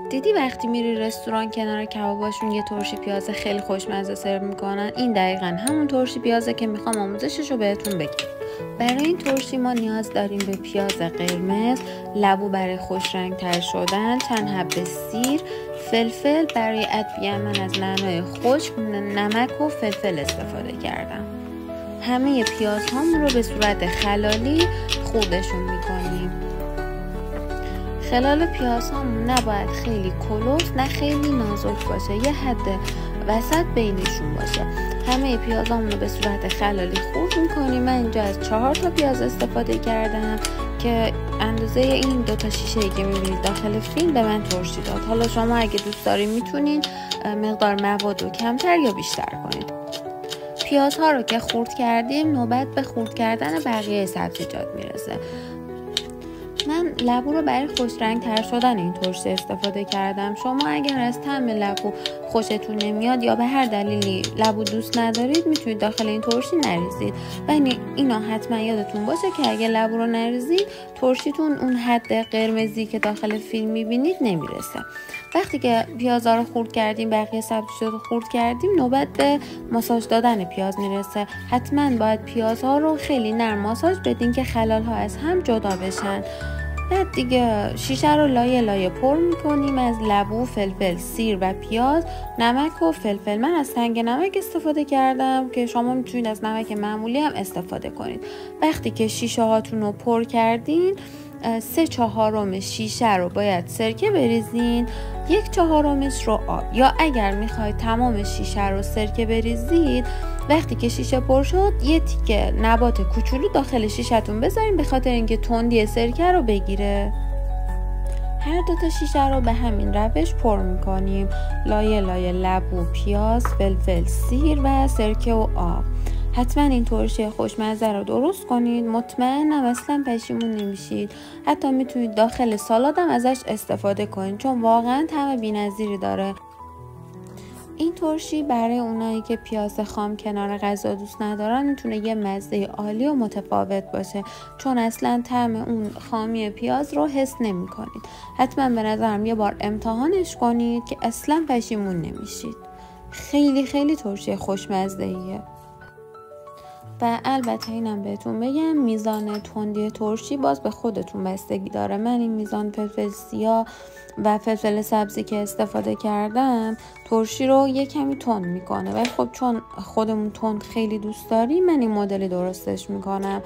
دیدی وقتی میری رستوران کنار کباباشون یه ترشی پیاز خیلی خوشمزه سرو میکنن؟ این دقیقاً همون ترشی پیازه که میخوام آموزششو بهتون بگم. برای این ترشی ما نیاز داریم به پیاز قرمز، لبو برای خوش رنگ تر شدن، چند حبه سیر، فلفل. برای ادویه من از نعنای خشک، نمک و فلفل استفاده کردم. همه پیاز هامون رو به صورت خلالی خردشون میکنیم. خلال پیاز هامون نباید خیلی کلوف نه خیلی نازک باشه، یه حد وسط بینشون باشه. همه پیاز هامون رو به صورت خلالی خرد میکنیم. من اینجا از 4 تا پیاز استفاده کردم که اندازه این 2 تا شیشه که میبینید داخل فیلم به من ترشی داد. حالا شما اگه دوست دارین میتونین مقدار مواد رو کمتر یا بیشتر کنید. پیازها رو که خرد کردیم نوبت به خرد کردن بقیه سبزیجات میرسه. من لبو رو برای خوش رنگ تر شدن این ترشی استفاده کردم. شما اگر از طعم لبو خوشتون نمیاد یا به هر دلیلی لبو دوست ندارید میتونید داخل این ترشی نریزید و اینا حتما یادتون باشه که اگه لبو رو نریزید ترشیتون اون حد قرمزی که داخل فیلم میبینید نمیرسه. وقتی که پیازا رو خرد کردیم، بقیه سبزیجات رو خرد کردیم، نوبت به ماساژ دادن پیاز میرسه. حتما باید پیازها رو خیلی نرم ماساژ بدین که خلالها از هم جدا بشن. بعد دیگه شیشه رو لایه لایه پر میکنیم از لبو، فلفل، سیر و پیاز، نمک و فلفل. من از سنگ نمک استفاده کردم که شما میتونید از نمک معمولی هم استفاده کنید. وقتی که شیشه هاتون رو پر کردین 3/4 شیشه رو باید سرکه بریزین، 1/4 رو آب. یا اگر میخواید تمام شیشه رو سرکه بریزید، وقتی که شیشه پر شد یه تیکه نبات کوچولو داخل شیشه‌تون بذارین به خاطر اینکه تندی سرکه رو بگیره. هر 2 تا شیشه رو به همین روش پر میکنیم. لایه لایه لبو، پیاز، فلفل، سیر و سرکه و آب. حتما این ترشی خوشمزه رو درست کنید. مطمئنم اصلا پشیمون نمیشید. حتی میتونید داخل سالاد هم ازش استفاده کنید چون واقعا طعم بی‌نظیری داره. این ترشی برای اونایی که پیاز خام کنار غذا دوست ندارن میتونه یه مزه عالی و متفاوت باشه چون اصلا طعم اون خامی پیاز رو حس نمی کنید. حتما به نظرم یه بار امتحانش کنید که اصلا پشیمون نمیشید. خیلی خیلی ترشی خوشمزه ایه. و البته اینم بهتون بگم میزان تندی ترشی باز به خودتون بستگی داره. من این میزان فلفل سیاه و فلفل سبزی که استفاده کردم ترشی رو یه کمی تند میکنه، ولی خب چون خودمون تند خیلی دوست داریم من این مدلی درستش میکنم.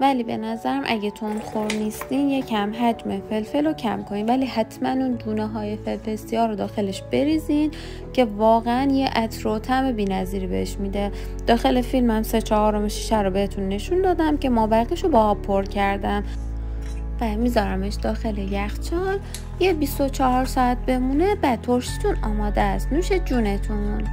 ولی به نظرم اگه تندخور نیستین یکم حجم فلفل رو کم کنین، ولی حتما اون دونه های فلفل سیاه رو داخلش بریزین که واقعا یه عطر و طعم بی‌نظیری بهش میده. داخل فیلمم 3/4 شیشه رو بهتون نشون دادم که مابقیش رو با آب پر کردم و میذارمش داخل یخچال یه 24 ساعت بمونه. بعد ترشیتون آماده است. نوش جونتون.